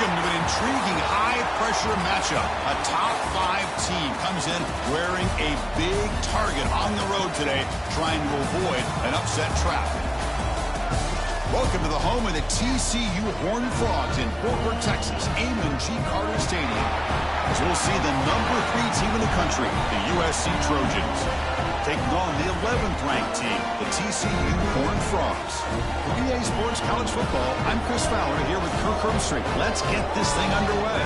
Welcome to an intriguing high-pressure matchup. A top-5 team comes in wearing a big target on the road today, trying to avoid an upset trap. Welcome to the home of the TCU Horned Frogs in Fort Worth, Texas, Amon G. Carter Stadium. As we'll see the number 3 team in the country, the USC Trojans, taking on the 11th-ranked team, the TCU Horned Frogs. For EA Sports College Football, I'm Chris Fowler here with Kirk Herbstreit. Let's get this thing underway.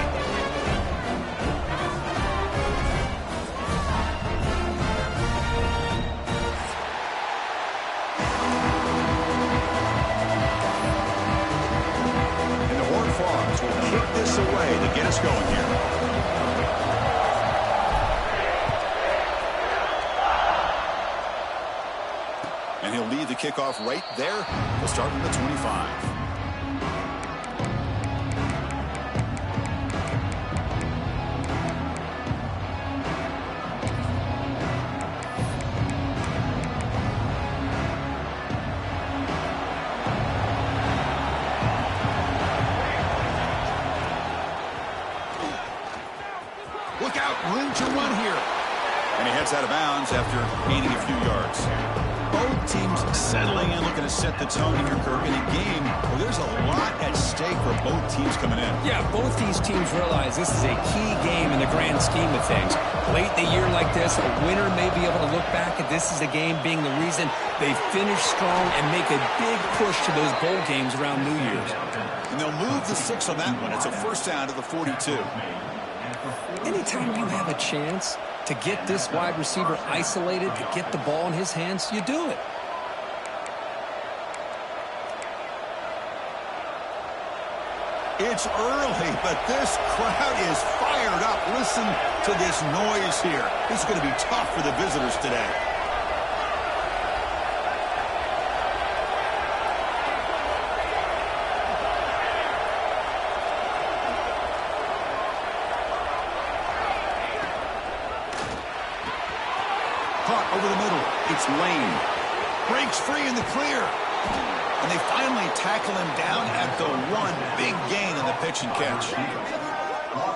And the Horned Frogs will kick this away to get us going here. And he'll lead the kickoff right there. We'll start from the 25. Look out, room to run here. And he heads out of bounds after gaining a few yards. Both teams settling in, looking to set the tone here, Kirk, in a game where there's a lot at stake for both teams coming in. Yeah, both these teams realize this is a key game in the grand scheme of things. Late in the year like this, a winner may be able to look back at this as a game being the reason they finish strong and make a big push to those bowl games around New Year's. And they'll move the 6 on that one. It's a first down to the 42. Anytime you have a chance to get this wide receiver isolated, to get the ball in his hands, you do it. It's early, but this crowd is fired up. Listen to this noise here. This is going to be tough for the visitors today. Caught over the middle. It's Lane. Breaks free in the clear. And they finally tackle him down at the 1. Big gain in the pitch and catch.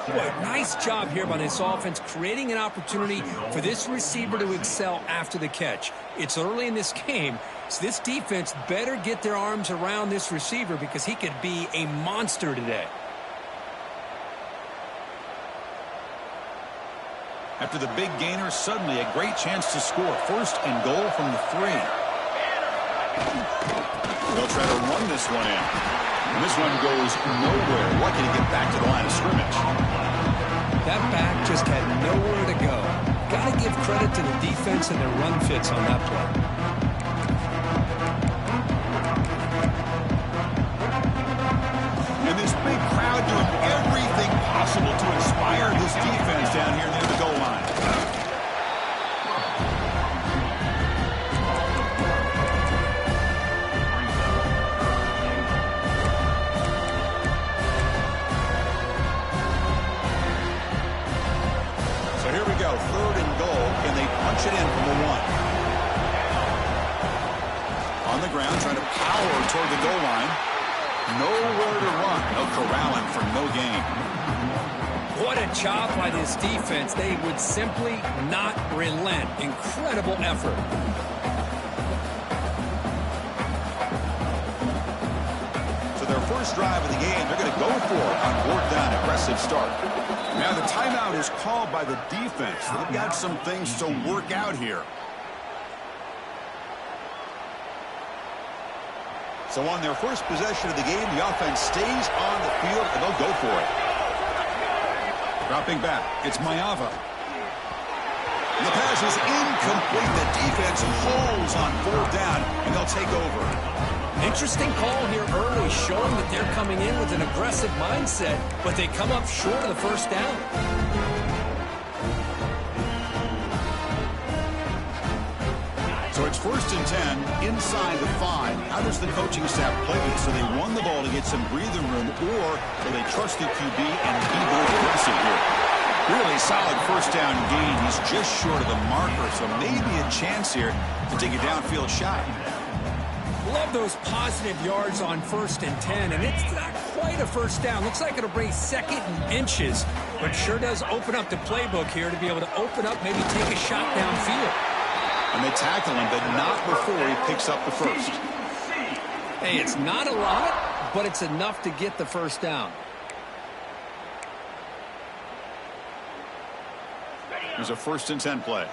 Boy, nice job here by this offense, creating an opportunity for this receiver to excel after the catch. It's early in this game, so this defense better get their arms around this receiver because he could be a monster today. After the big gainer, suddenly a great chance to score. First and goal from the 3. They'll try to run this one in. And this one goes nowhere. Lucky to get back to the line of scrimmage. That back just had nowhere to go. Got to give credit to the defense and their run fits on that play. And this big crowd doing everything possible to inspire this defense down here near the goal line. So here we go, 3rd and goal. Can they punch it in from the 1? On the ground, trying to power toward the goal line. Nowhere to run. They'll corral him for no gain. What a job by this defense. They would simply not relent. Incredible effort. So their first drive of the game, they're going to go for it on 4th down. Aggressive start. Now the timeout is called by the defense. They've got some things to work out here. So on their first possession of the game, the offense stays on the field, and they'll go for it. Dropping back, it's Maiava. And the pass is incomplete. The defense holds on 4th down, and they'll take over. Interesting call here early, showing that they're coming in with an aggressive mindset, but they come up short of the first down. So it's 1st and 10 inside the 5. How does the coaching staff play this? So they run the ball to get some breathing room, or do they trust the QB and be more aggressive here? Really solid first down gain. He's just short of the marker, so maybe a chance here to take a downfield shot. Love those positive yards on 1st and 10, and it's not quite a first down. Looks like it'll bring second and inches, but sure does open up the playbook here to be able to open up, maybe take a shot downfield. And they tackle him, but not before he picks up the first. Hey, it's not a lot, but it's enough to get the first down. There's a 1st and 10 play.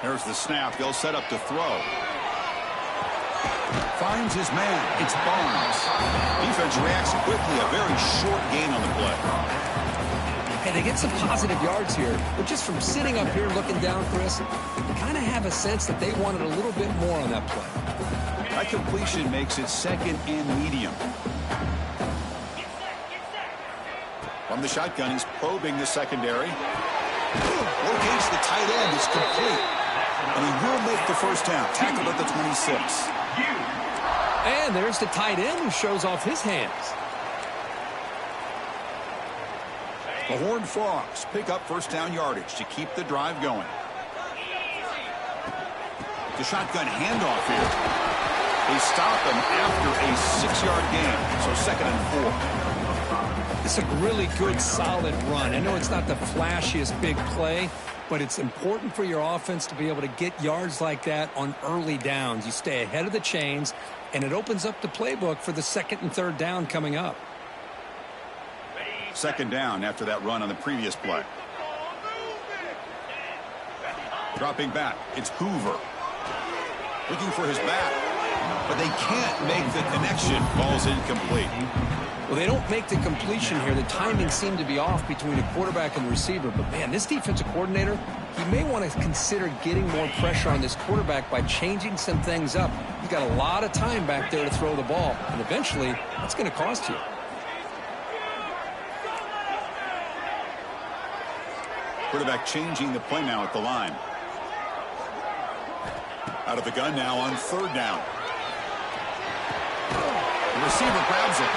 There's the snap. They'll set up to throw. Finds his man. It's Barnes. Defense reacts quickly. A very short gain on the play. Hey, they get some positive yards here, but just from sitting up here looking down, Chris, you kind of have a sense that they wanted a little bit more on that play. That completion makes it 2nd and medium. From the shotgun, he's probing the secondary. Locates the tight end. It's complete. And he will make the first down. Tackled at the 26. And there's the tight end who shows off his hands. The Horned Frogs pick up first down yardage to keep the drive going. The shotgun handoff here. They stop him after a 6-yard gain. So 2nd and 4. It's a really good, solid run. I know it's not the flashiest big play, but it's important for your offense to be able to get yards like that on early downs. You stay ahead of the chains, and it opens up the playbook for the 2nd and 3rd down coming up. 2nd down after that run on the previous play. Dropping back, it's Hoover. Looking for his back, but they can't make the connection. Ball's incomplete. Well, they don't make the completion here. The timing seemed to be off between a quarterback and the receiver. But, man, this defensive coordinator, he may want to consider getting more pressure on this quarterback by changing some things up. He's got a lot of time back there to throw the ball. And eventually, that's going to cost you. Quarterback changing the play now at the line. Out of the gun now on 3rd down. The receiver grabs it.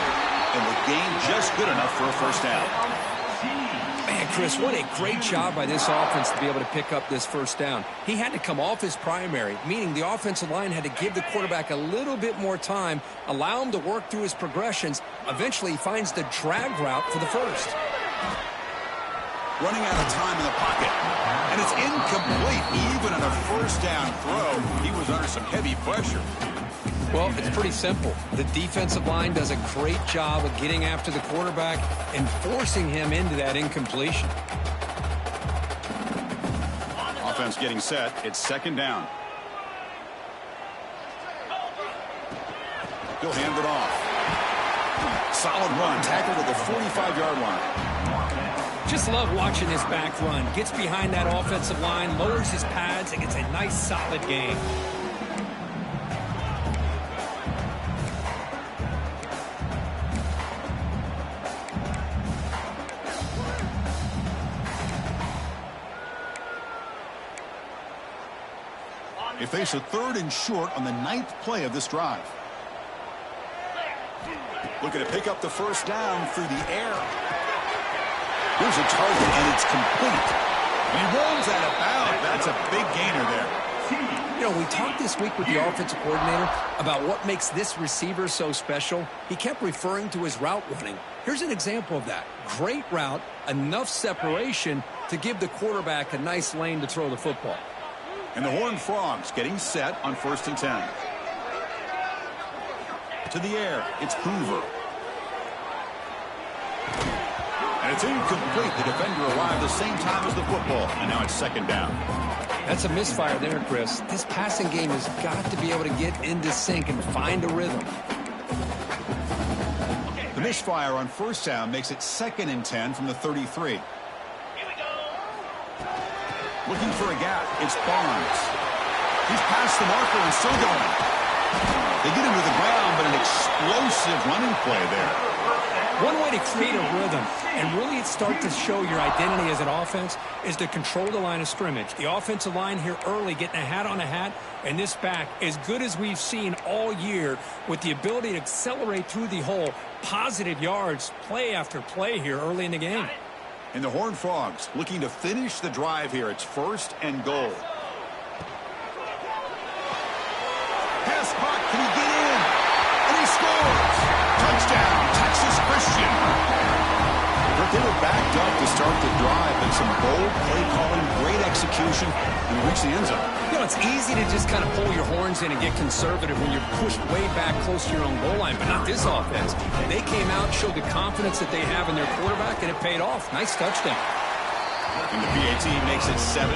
And the gain just good enough for a first down. Man, Chris, what a great job by this offense to be able to pick up this first down. He had to come off his primary, meaning the offensive line had to give the quarterback a little bit more time, allow him to work through his progressions. Eventually, he finds the drag route for the first. Running out of time in the pocket. And it's incomplete. Even on a first down throw, he was under some heavy pressure. Well, it's pretty simple. The defensive line does a great job of getting after the quarterback and forcing him into that incompletion. Offense getting set. It's 2nd down. He'll hand it off. Solid run. Tackled at the 45-yard line. Just love watching this back run. Gets behind that offensive line, lowers his pads, and gets a nice, solid gain. They face a 3rd and short on the 9th play of this drive. Looking to pick up the first down through the air. Here's a target, and it's complete. And he rolls out of bounds. That's a big gainer there. You know, we talked this week with the offensive coordinator about what makes this receiver so special. He kept referring to his route running. Here's an example of that. Great route, enough separation to give the quarterback a nice lane to throw the football. And the Horned Frogs getting set on 1st and 10. To the air, it's Hoover. And it's incomplete. The defender arrived the same time as the football. And now it's 2nd down. That's a misfire there, Chris. This passing game has got to be able to get into sync and find a rhythm. The misfire on 1st down makes it 2nd and 10 from the 33. Looking for a gap. It's Barnes. He's past the marker and still going. They get him to the ground, but an explosive running play there. One way to create a rhythm and really start to show your identity as an offense is to control the line of scrimmage. The offensive line here early getting a hat on a hat, and this back as good as we've seen all year with the ability to accelerate through the hole. Positive yards, play after play here early in the game. And the Horned Frogs looking to finish the drive here. It's 1st and goal. Pass caught. Can he get motion and reach the end zone. You know, it's easy to just kind of pull your horns in and get conservative when you're pushed way back close to your own goal line, but not this offense. They came out, showed the confidence that they have in their quarterback, and it paid off. Nice touchdown. And the PAT makes it 7-0.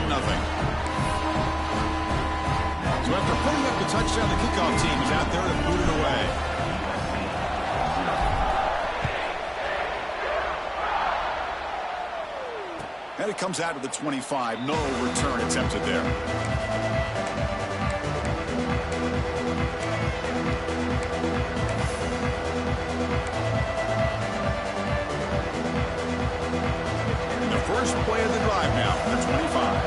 So after putting up the touchdown, the kickoff team is out there to boot it away. And it comes out to the 25. No return attempted there. And the first play of the drive now from the 25.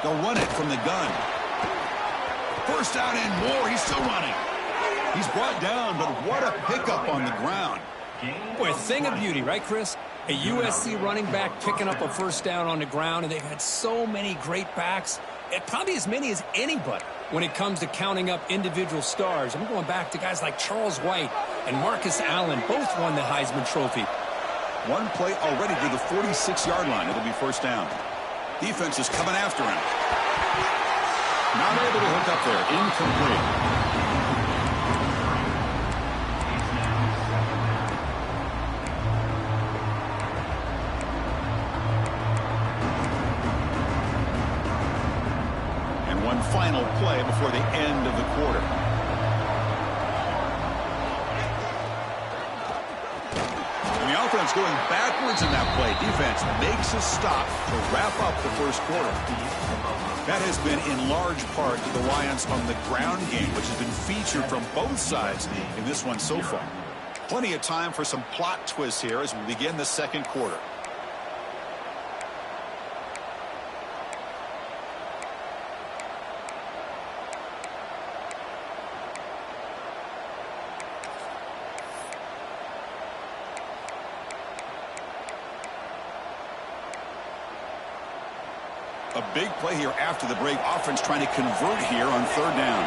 They'll run it from the gun. First down and more. He's still running. He's brought down, but what a pickup on the ground. Boy, a thing of beauty, right, Chris? A USC running back picking up a first down on the ground, and they've had so many great backs, probably as many as anybody when it comes to counting up individual stars. I'm going back to guys like Charles White and Marcus Allen. Both won the Heisman Trophy. One play already to the 46-yard line. It'll be first down. Defense is coming after him. Not able to hook up there. Incomplete. Final play before the end of the quarter. And the offense going backwards in that play. Defense makes a stop to wrap up the first quarter. That has been in large part the reliance on the ground game, which has been featured from both sides in this one so far. Plenty of time for some plot twists here as we begin the second quarter. A big play here after the break. Offense trying to convert here on third down.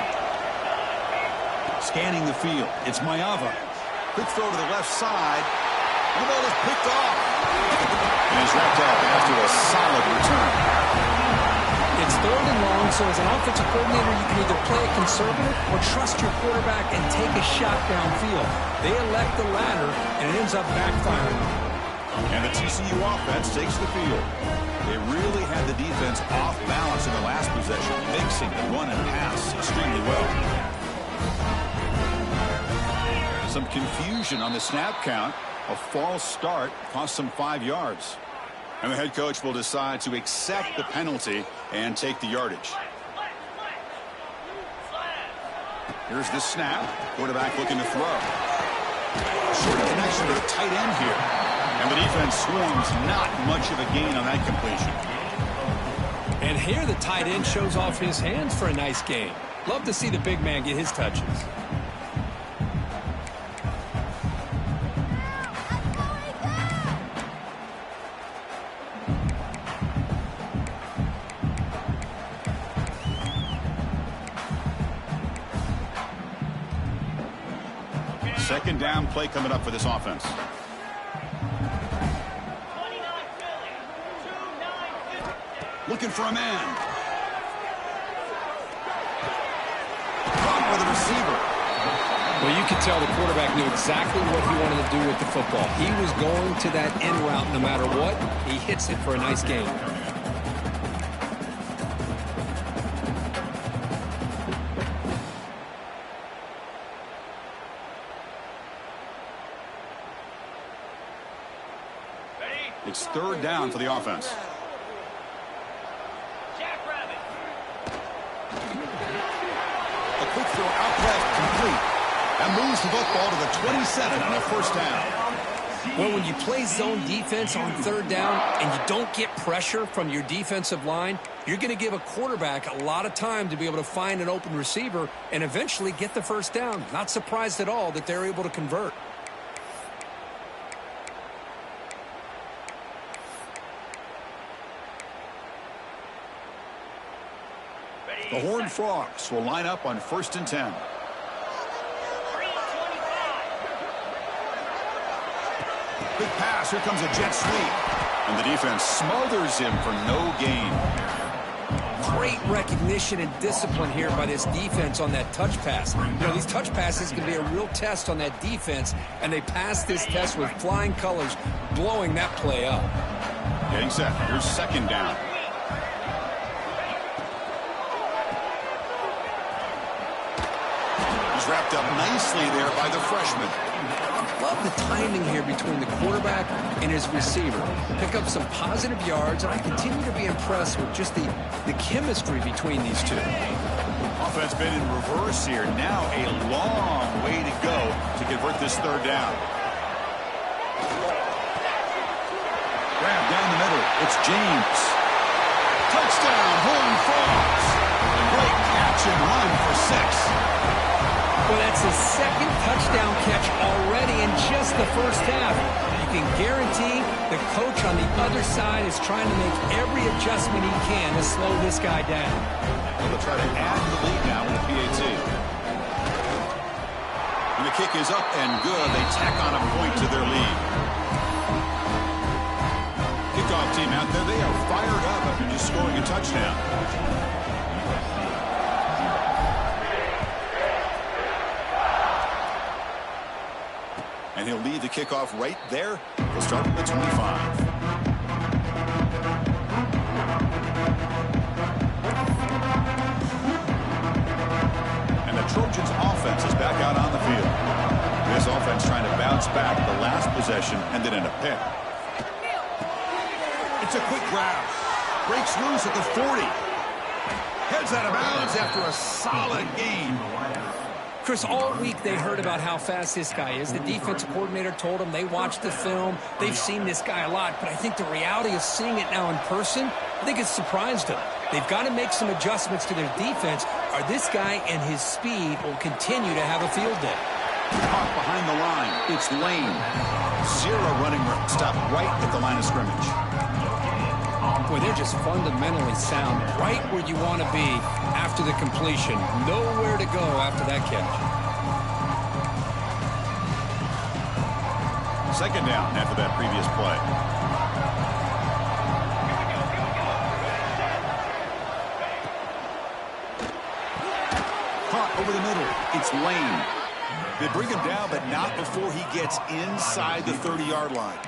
Scanning the field. It's Maiava. Quick throw to the left side. The ball is picked off. And he's wrapped up after a solid return. It's third and long, so as an offensive coordinator, you can either play it conservative or trust your quarterback and take a shot downfield. They elect the latter, and it ends up backfiring. And the TCU offense takes the field. They really had the defense off balance in the last possession, mixing the run and pass extremely well. Some confusion on the snap count. A false start cost them 5 yards. And the head coach will decide to accept the penalty and take the yardage. Here's the snap. Quarterback looking to throw. Short connection to the tight end here. And the defense swarms, not much of a gain on that completion. And here the tight end shows off his hands for a nice game. Love to see the big man get his touches. Second down play coming up for this offense. Looking for a man. Caught with the receiver. Well, you could tell the quarterback knew exactly what he wanted to do with the football. He was going to that end route no matter what. He hits it for a nice gain. It's third down for the offense. A quick throw out left, complete. That moves the football to the 27 on a first down. Well, when you play zone defense on third down and you don't get pressure from your defensive line, you're going to give a quarterback a lot of time to be able to find an open receiver and eventually get the first down. Not surprised at all that they're able to convert. The Horned Frogs will line up on 1st and 10. Quick pass. Here comes a jet sweep. And the defense smothers him for no gain. Great recognition and discipline here by this defense on that touch pass. You know, these touch passes can be a real test on that defense, and they passed this test with flying colors, blowing that play up. Getting set. Here's second down. He's wrapped up nicely there by the freshman. Love the timing here between the quarterback and his receiver. Pick up some positive yards, and I continue to be impressed with just the chemistry between these two. Offense been in reverse here. Now a long way to go to convert this third down. Grab down the middle. It's James. Touchdown, Horned Frogs. Great catch and run for 6. Well, that's his second touchdown catch already in just the first half. You can guarantee the coach on the other side is trying to make every adjustment he can to slow this guy down. Well, they'll try to add to the lead now with a PAT. And the kick is up and good. They tack on a point to their lead. Kickoff team out there. They are fired up after just scoring a touchdown. And he'll lead the kickoff right there. He'll start at the 25. And the Trojans offense is back out on the field. This offense trying to bounce back the last possession and then in a pick. It's a quick grab. Breaks loose at the 40. Heads out of bounds after a solid game. Chris, all week they heard about how fast this guy is. The defensive coordinator told them they watched the film. They've seen this guy a lot, but I think the reality of seeing it now in person, I think it's surprised them. They've got to make some adjustments to their defense, or this guy and his speed will continue to have a field day. Caught behind the line. It's Lane. Zero running room. Stop right at the line of scrimmage. Boy, they're just fundamentally sound, right where you want to be after the completion. Nowhere to go after that catch. Second down after that previous play. Caught over the middle. It's Lane. They bring him down, but not before he gets inside the 30-yard line.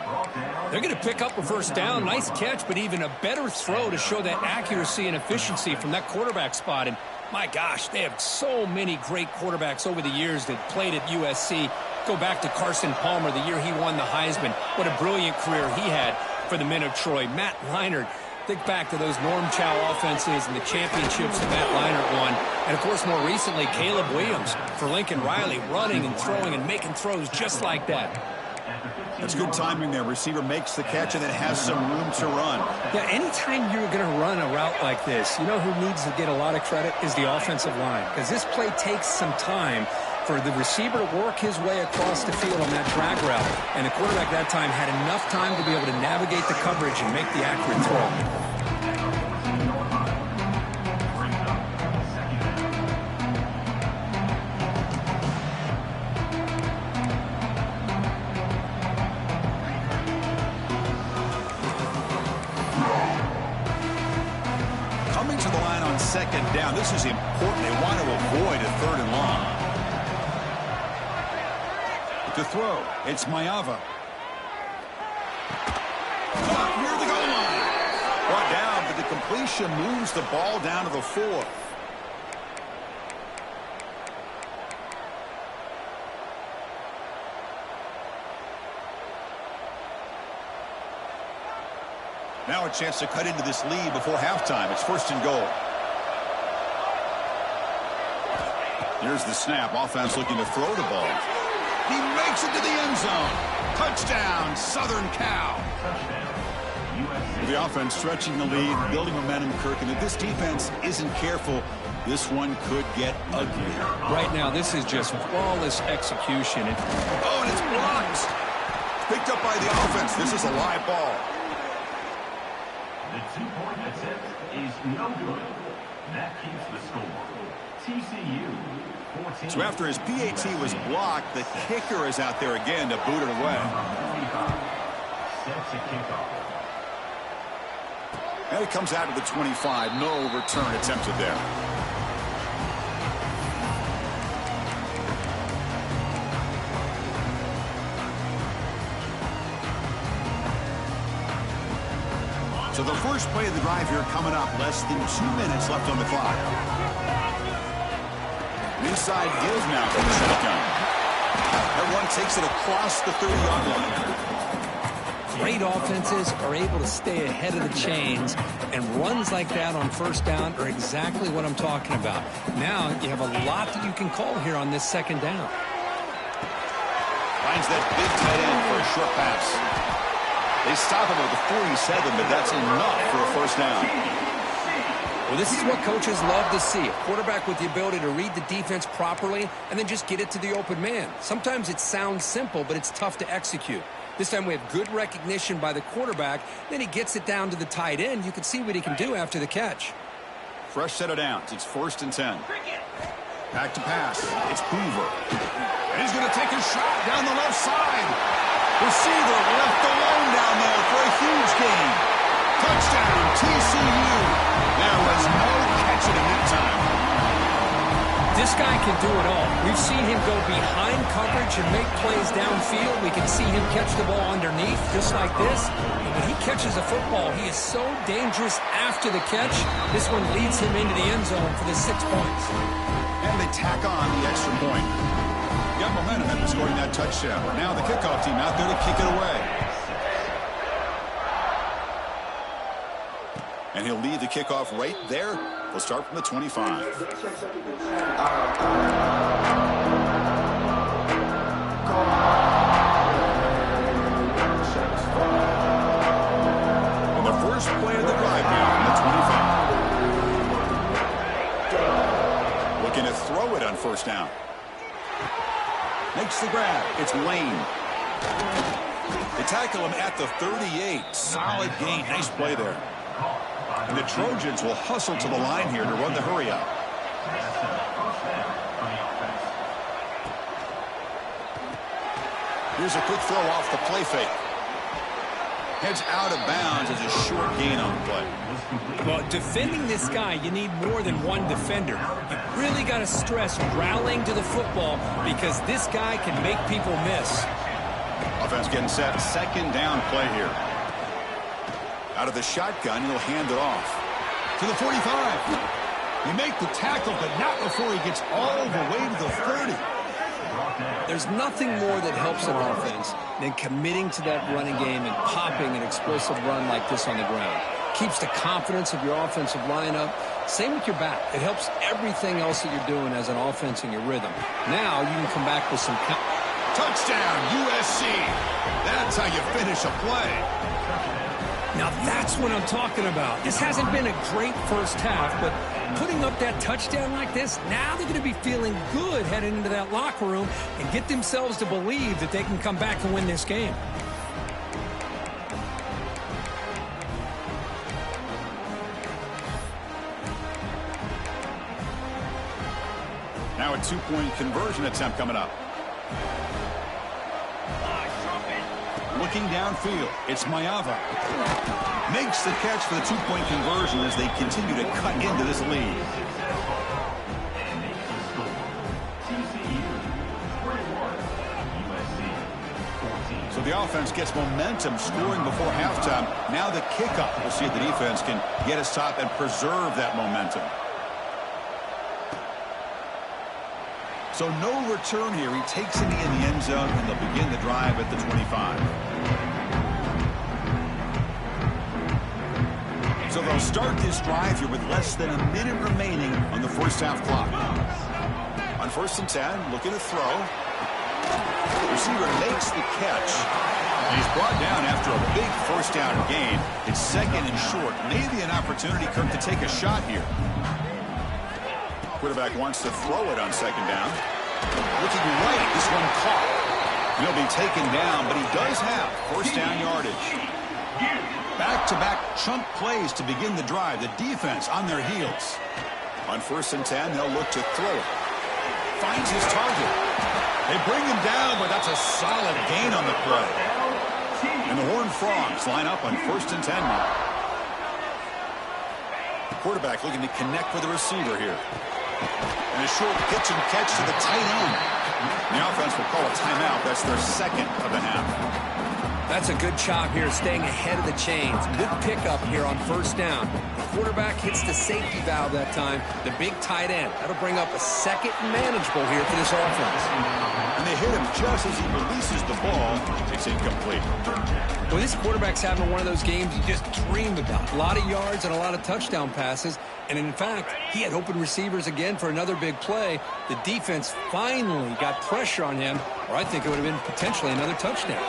They're going to pick up a first down. Nice catch, but even a better throw to show that accuracy and efficiency from that quarterback spot. And my gosh, they have so many great quarterbacks over the years that played at USC. Go back to Carson Palmer, the year he won the Heisman. What a brilliant career he had for the men of Troy. Matt Leinart. Think back to those Norm Chow offenses and the championships that Matt Leinart won. And, of course, more recently, Caleb Williams for Lincoln Riley, running and throwing and making throws just like that. That's good timing there. Receiver makes the catch and then has some room to run. Yeah, anytime you're going to run a route like this, you know who needs to get a lot of credit is the offensive line. Because this play takes some time for the receiver to work his way across the field on that drag route. And the quarterback that time had enough time to be able to navigate the coverage and make the accurate throw. Coming to the line on second down. This is important. They want to avoid a third and long. To throw, it's Mayava. Caught near the goal line. Brought down, but the completion moves the ball down to the 4. Now a chance to cut into this lead before halftime. It's first and goal. Here's the snap. Offense looking to throw the ball. He makes it to the end zone. Touchdown, Southern Cal. The offense stretching the lead, building momentum, Kirk. And if this defense isn't careful, this one could get ugly. Right now, this is just flawless execution. Oh, and it's blocked. Picked up by the offense. This is a live ball. The 2-point attempt is no good. That keeps the score. TCU 14. So after his PAT was blocked, the kicker is out there again to boot it away. to kick off. And it comes out of the 25. No return attempted there. So the first play of the drive here coming up. Less than 2 minutes left on the clock. Inside give now for the shotgun. Everyone takes it across the 30-yard line. Great offenses are able to stay ahead of the chains, and runs like that on first down are exactly what I'm talking about. Now you have a lot that you can call here on this second down. Finds that big tight end for a short pass. They stop him at the 47, but that's enough for a first down. Well, this is what coaches love to see. A quarterback with the ability to read the defense properly and then just get it to the open man. Sometimes it sounds simple, but it's tough to execute. This time we have good recognition by the quarterback. Then he gets it down to the tight end. You can see what he can do after the catch. Fresh set of downs. It's 1st and 10. Back to pass. It's Hoover. And he's going to take a shot down the left side. Receiver left alone down there for a huge gain. Touchdown, TCU. There was no catching him that time. This guy can do it all. We've seen him go behind coverage and make plays downfield. We can see him catch the ball underneath, just like this. And when he catches a football, he is so dangerous after the catch. This one leads him into the end zone for the 6 points. And they tack on the extra point. Got momentum after scoring that touchdown. Now the kickoff team out there to kick it away. And he'll lead the kickoff right there. We'll start from the 25. And the first play of the drive now from the 25. Looking to throw it on first down. Makes the grab. It's Lane. They tackle him at the 38. Solid gain. Nice play there. And the Trojans will hustle to the line here to run the hurry up. Here's a quick throw off the play fake. Heads out of bounds as a short gain on the play. Well, defending this guy, you need more than one defender. You really got to stress rallying to the football because this guy can make people miss. Offense getting set. 2nd down play here. Out of the shotgun, he'll hand it off to the 45. He make the tackle, but not before he gets all the way to the 30. There's nothing more that helps an offense than committing to that running game and popping an explosive run like this on the ground. Keeps the confidence of your offensive lineup. Same with your back. It helps everything else that you're doing as an offense in your rhythm. Now you can come back with some... Touchdown, USC. That's how you finish a play. Now that's what I'm talking about. This hasn't been a great first half, but putting up that touchdown like this, now they're going to be feeling good heading into that locker room and get themselves to believe that they can come back and win this game. Now a 2-point conversion attempt coming up. Looking downfield, it's Mayava. Makes the catch for the 2-point conversion as they continue to cut into this lead. So the offense gets momentum scoring before halftime. Now the kickoff. We'll see if the defense can get a stop and preserve that momentum. So no return here. He takes it in the end zone, and they'll begin the drive at the 25. So they'll start this drive here with less than a minute remaining on the first half clock. On 1st and 10, looking to throw. The receiver makes the catch. And he's brought down after a big first down gain. It's 2nd and short. Maybe an opportunity, Kirk, to take a shot here. Quarterback wants to throw it on 2nd down. Looking right, this one caught. He'll be taken down, but he does have first down yardage. Back-to-back chunk plays to begin the drive. The defense on their heels. On 1st and 10, they'll look to throw it. Finds his target. They bring him down, but that's a solid gain on the play. And And the Horned Frogs line up on 1st and 10 now. The quarterback looking to connect with the receiver here. And a short pitch and catch to the tight end. The offense will call a timeout. That's their second of the half. That's a good job here, staying ahead of the chains. Good pickup here on 1st down. The quarterback hits the safety valve that time. The big tight end. That'll bring up a second and manageable here for this offense. And they hit him just as he releases the ball. It's incomplete. Well, this quarterback's having one of those games you just dreamed about. A lot of yards and a lot of touchdown passes. And in fact, he had open receivers again for another big play. The defense finally got pressure on him, or I think it would have been potentially another touchdown.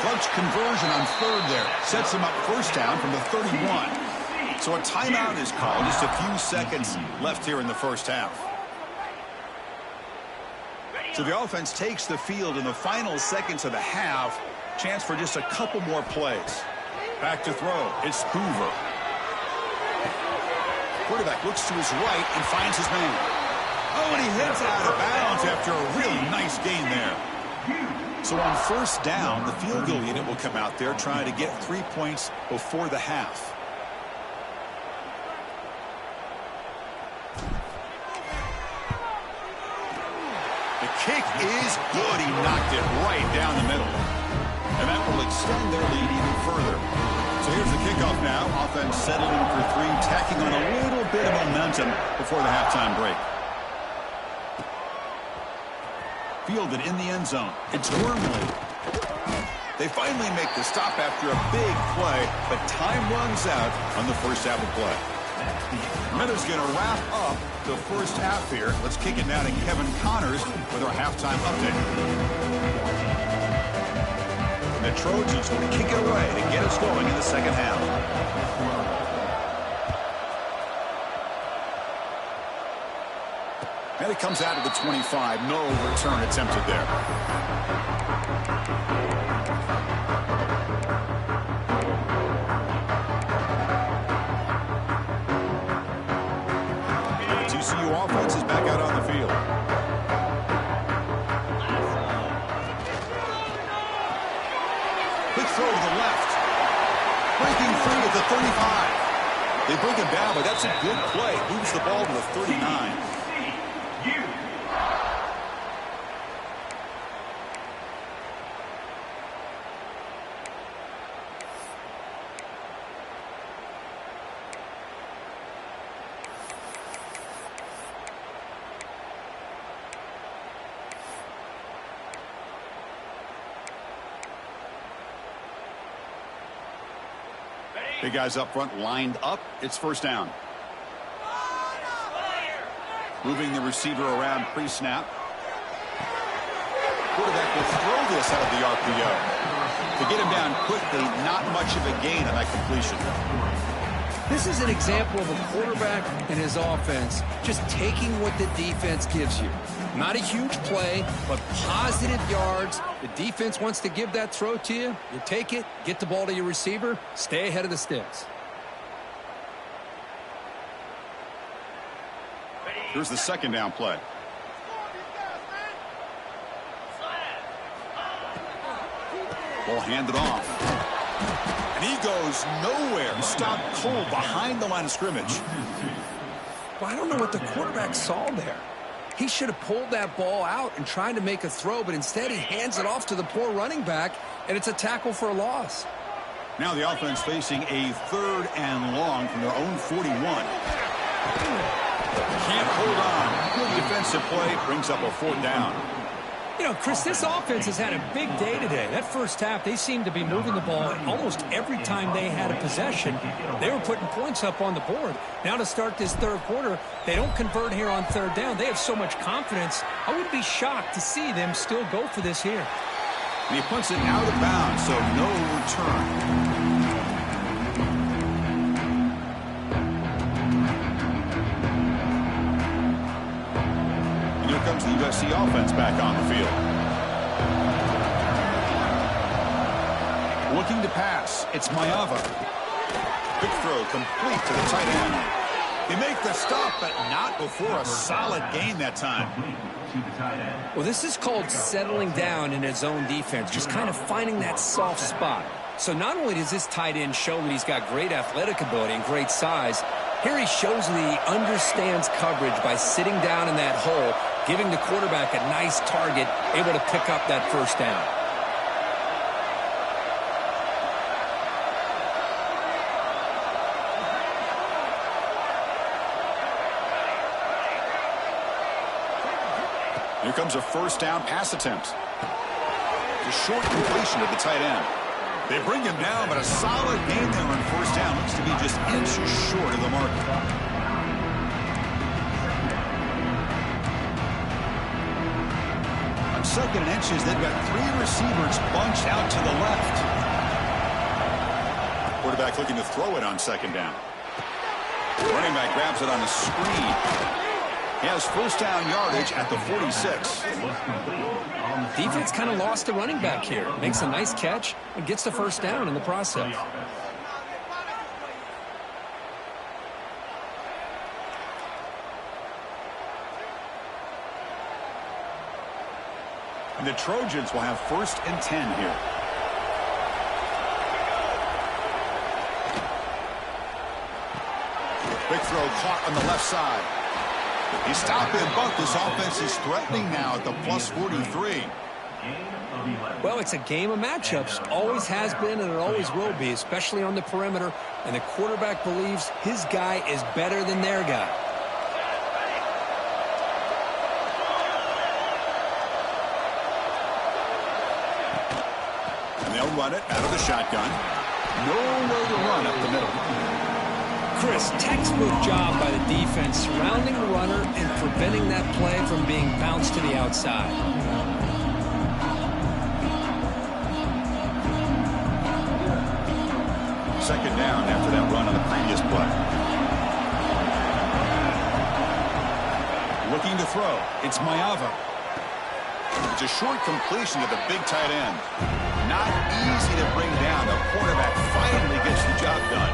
Clutch conversion on 3rd there. Sets him up 1st down from the 31. So a timeout is called. Just a few seconds left here in the 1st half. So the offense takes the field in the final seconds of the half. Chance for just a couple more plays. Back to throw. It's Hoover. Quarterback looks to his right and finds his man. Oh, and he hits out of bounds after a really nice gain there. So on 1st down, the field goal unit will come out there trying to get 3 points before the half. The kick is good. He knocked it right down the middle. And that will extend their lead even further. So here's the kickoff now. Offense settling for 3, tacking on a little bit of momentum before the halftime break. Fielded in the end zone. It's Wormley. They finally make the stop after a big play, but time runs out on the 1st half of play. Miller's going to wrap up the 1st half here. Let's kick it now to Kevin Connors with our halftime update. The Trojans will kick it away to get us going in the 2nd half. And it comes out of the 25. No return attempted there. The TCU offense is back out on the field. Quick throw to the left. Breaking free at the 35. They bring him down, but that's a good play. Moves the ball to the 39. Big guys up front lined up. It's 1st down. Moving the receiver around pre-snap. Quarterback will throw this out of the RPO. To get him down quickly, not much of a gain on that completion. This is an example of a quarterback and his offense just taking what the defense gives you. Not a huge play, but positive yards. The defense wants to give that throw to you. You take it, get the ball to your receiver, stay ahead of the sticks. Here's the 2nd down play. Ball handed off. And he goes nowhere. Stopped cold behind the line of scrimmage. Well, I don't know what the quarterback saw there. He should have pulled that ball out and tried to make a throw, but instead he hands it off to the poor running back, and it's a tackle for a loss. Now the offense facing a 3rd and long from their own 41. Can't hold on. Good defensive play brings up a 4th down. You know, Chris, this offense has had a big day today. That 1st half, they seemed to be moving the ball almost every time they had a possession. They were putting points up on the board. Now to start this 3rd quarter, they don't convert here on 3rd down. They have so much confidence. I would be shocked to see them still go for this here. And he puts it out of bounds, so no return. Comes the USC offense back on the field. Looking to pass. It's Maiava. Quick throw complete to the tight end. They make the stop, but not before a solid gain that time. Well, this is called settling down in his own defense, just kind of finding that soft spot. So not only does this tight end show that he's got great athletic ability and great size, here he shows that he understands coverage by sitting down in that hole, giving the quarterback a nice target, able to pick up that first down. Here comes a first down pass attempt. The short completion of the tight end. They bring him down, but a solid gain there on first down. Looks to be just inches short of the mark. On second and inches, they've got 3 receivers bunched out to the left. Quarterback looking to throw it on second down. Running back grabs it on the screen. He has first down yardage at the 46. Defense kind of lost the running back here. Makes a nice catch and gets the first down in the process. And the Trojans will have first and 10 here. Quick throw caught on the left side. He stopped and bumped. This offense is threatening now at the plus 43. Well, it's a game of matchups. Always has been and it always will be, especially on the perimeter. And the quarterback believes his guy is better than their guy. And they'll run it out of the shotgun. Nowhere to run up the middle. Chris, textbook job by the defense surrounding the runner and preventing that play from being bounced to the outside. Second down after that run on the previous play. Looking to throw. It's Maeva. It's a short completion to the big tight end. Not easy to bring down. The quarterback finally gets the job done.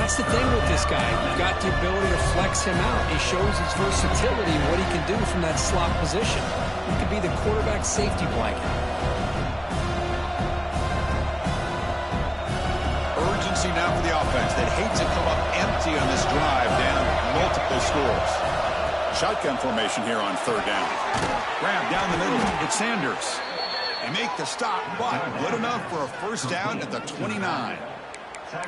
That's the thing with this guy. You've got the ability to flex him out. He shows his versatility and what he can do from that slot position. He could be the quarterback safety blanket. Urgency now for the offense. They'd hate to come up empty on this drive, down multiple scores. Shotgun formation here on third down. Grab down the middle. It's Sanders. They make the stop, but good enough for a first down at the 29.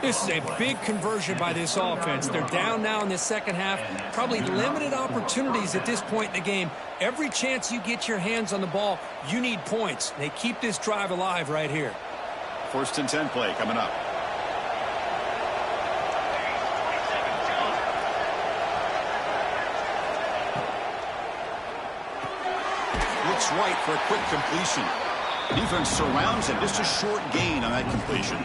This is a big conversion by this offense. They're down now in the second half. Probably limited opportunities at this point in the game. Every chance you get your hands on the ball, you need points. They keep this drive alive right here. First and 10 play coming up. Looks right for a quick completion. Defense surrounds him. Just a short gain on that completion.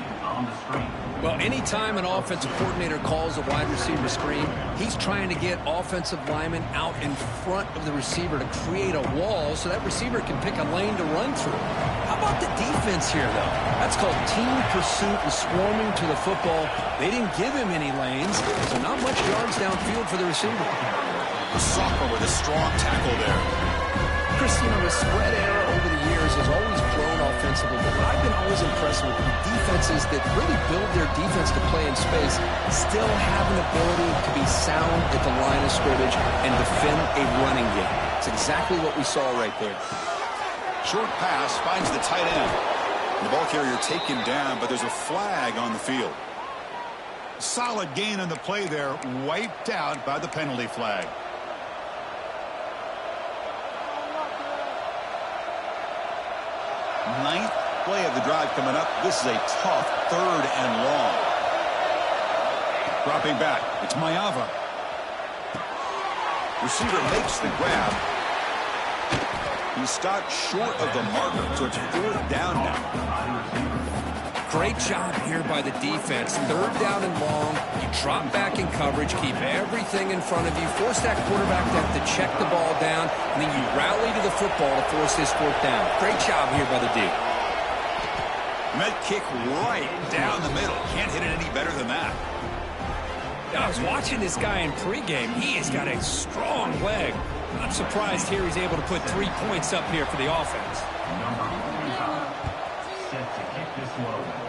Well, anytime an offensive coordinator calls a wide receiver screen, he's trying to get offensive linemen out in front of the receiver to create a wall so that receiver can pick a lane to run through. How about the defense here, though? That's called team pursuit and swarming to the football. They didn't give him any lanes, so not much yards downfield for the receiver. Soccer with a strong tackle there. Chris, you know, the spread era over the years has always grown offensively, but I've been always impressed with the defenses that really build their defense to play in space, still have an ability to be sound at the line of scrimmage and defend a running game. It's exactly what we saw right there. Short pass finds the tight end. The ball carrier taken down, but there's a flag on the field. Solid gain on the play there, wiped out by the penalty flag. Ninth play of the drive coming up. This is a tough third and long. Dropping back. It's Maeva. Receiver makes the grab. He stopped short of the marker, so it's fourth down now. Great job here by the defense. Third down and long. You drop back in coverage, keep everything in front of you, force that quarterback to have to check the ball down, and then you rally to the football to force this fourth down. Great job here by the D. Met kick right down the middle. Can't hit it any better than that. I was watching this guy in pregame. He has got a strong leg. Not surprised here he's able to put 3 points up here for the offense. Number 45, set to kick this one away.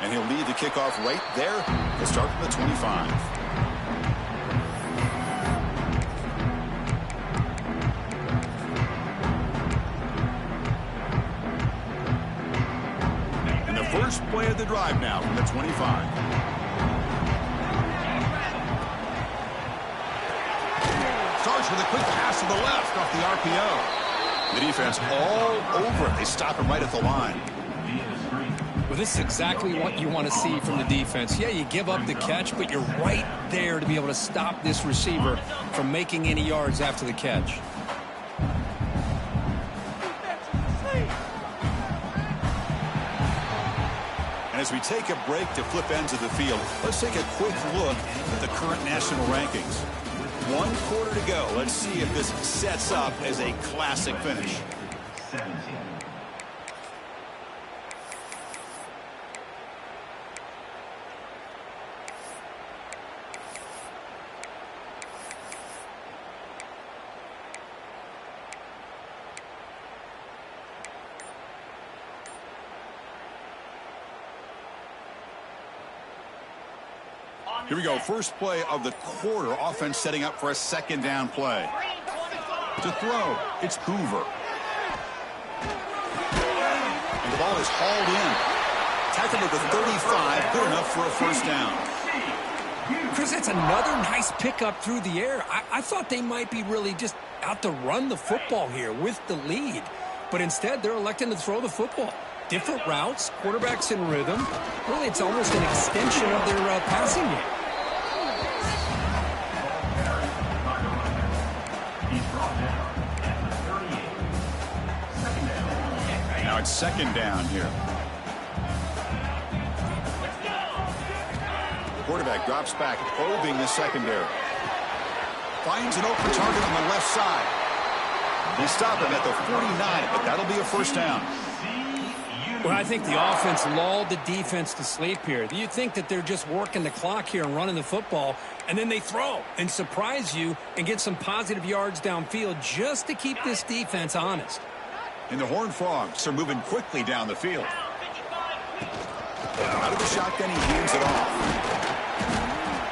And he'll lead the kickoff right there. He'll start from the 25. And the first play of the drive now from the 25. Starts with a quick pass to the left off the RPO. The defense all over it. They stop him right at the line. Well, this is exactly what you want to see from the defense. Yeah, you give up the catch, but you're right there to be able to stop this receiver from making any yards after the catch. And as we take a break to flip ends of the field, let's take a quick look at the current national rankings. 1 quarter to go. Let's see if this sets up as a classic finish. 17. Here we go. First play of the quarter. Offense setting up for a second down play. To throw, it's Hoover. And the ball is hauled in. Tackled at the 35. Good enough for a first down. Chris, that's another nice pickup through the air. I thought they might be really just out to run the football here with the lead. But instead, they're electing to throw the football. Different routes, quarterbacks in rhythm. Really, it's almost an extension of their passing game. Now it's second down here. The quarterback drops back, probing the secondary. Finds an open target on the left side. They stop him at the 49, but that'll be a first down. Well, I think the offense lulled the defense to sleep here. You think that they're just working the clock here and running the football, and then they throw and surprise you and get some positive yards downfield just to keep this defense honest. And the Horned Frogs are moving quickly down the field. Out of the shotgun, he hands it off.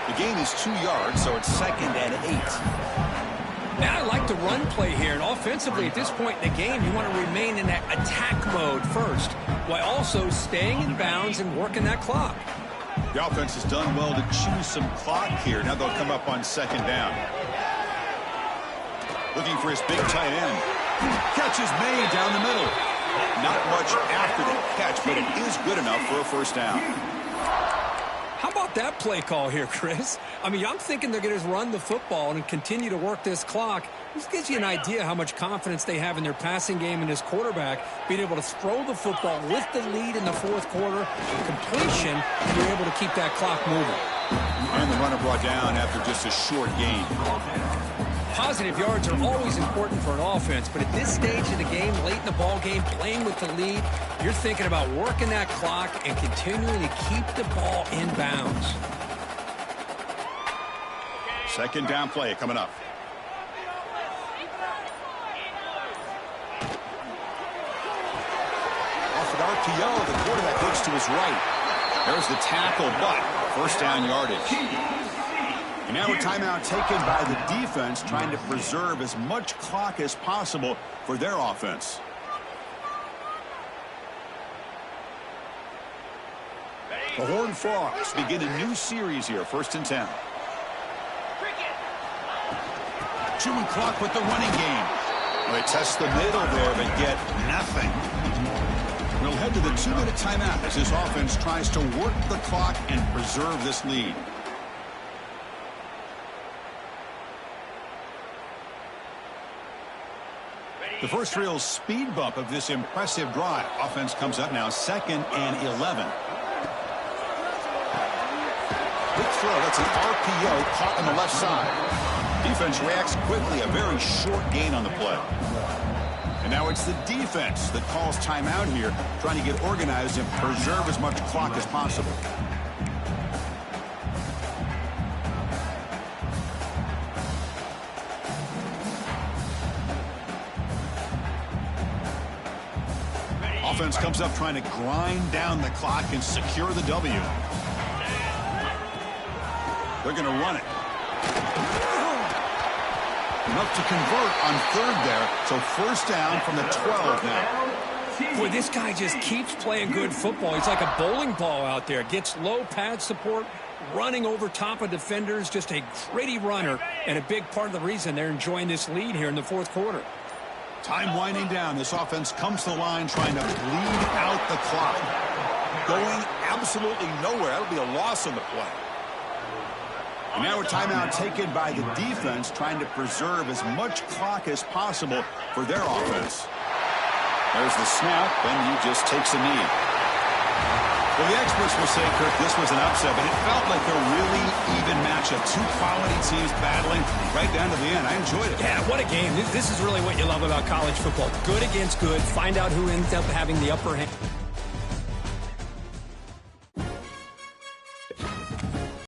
The gain is 2 yards, so it's 2nd and 8. Now I like the run play here, and offensively at this point in the game, you want to remain in that attack mode first, while also staying in bounds and working that clock. The offense has done well to choose some clock here. Now they'll come up on second down. Looking for his big tight end. Catch is made down the middle. Not much after the catch, but it is good enough for a first down. How about that play call here, Chris? I mean, I'm thinking they're going to run the football and continue to work this clock. This gives you an idea how much confidence they have in their passing game and this quarterback being able to throw the football with the lead in the 4th quarter, completion, and you're able to keep that clock moving. And the runner brought down after just a short gain. Positive yards are always important for an offense, but at this stage of the game, late in the ball game, playing with the lead, you're thinking about working that clock and continuing to keep the ball in bounds. Second down play coming up. Off an RPO, the quarterback looks to his right. There's the tackle, but first down yardage. And now a timeout taken by the defense, trying to preserve as much clock as possible for their offense. The Horned Frogs begin a new series here, 1st and 10. Chewing clock with the running game. Well, they test the middle there, but get nothing. We'll head to the 2-minute timeout as this offense tries to work the clock and preserve this lead. The first real speed bump of this impressive drive. Offense comes up now 2nd and 11. Quick throw. That's an RPO caught on the left side. Defense reacts quickly. A very short gain on the play. And now it's the defense that calls timeout here, trying to get organized and preserve as much clock as possible. offense comes up trying to grind down the clock and secure the W. They're going to run it. Enough to convert on third there. So first down from the 12 now. Boy, this guy just keeps playing good football. He's like a bowling ball out there. Gets low pad support, running over top of defenders. Just a gritty runner, and a big part of the reason they're enjoying this lead here in the fourth quarter. Time winding down. This offense comes to the line trying to bleed out the clock. Going absolutely nowhere. That'll be a loss on the play. And now a timeout taken by the defense trying to preserve as much clock as possible for their offense. There's the snap, and he just takes a knee. Well, the experts will say, Kirk, this was an upset, but it felt like a really even matchup. Two quality teams battling right down to the end. I enjoyed it. Yeah, what a game. This is really what you love about college football. Good against good. Find out who ends up having the upper hand.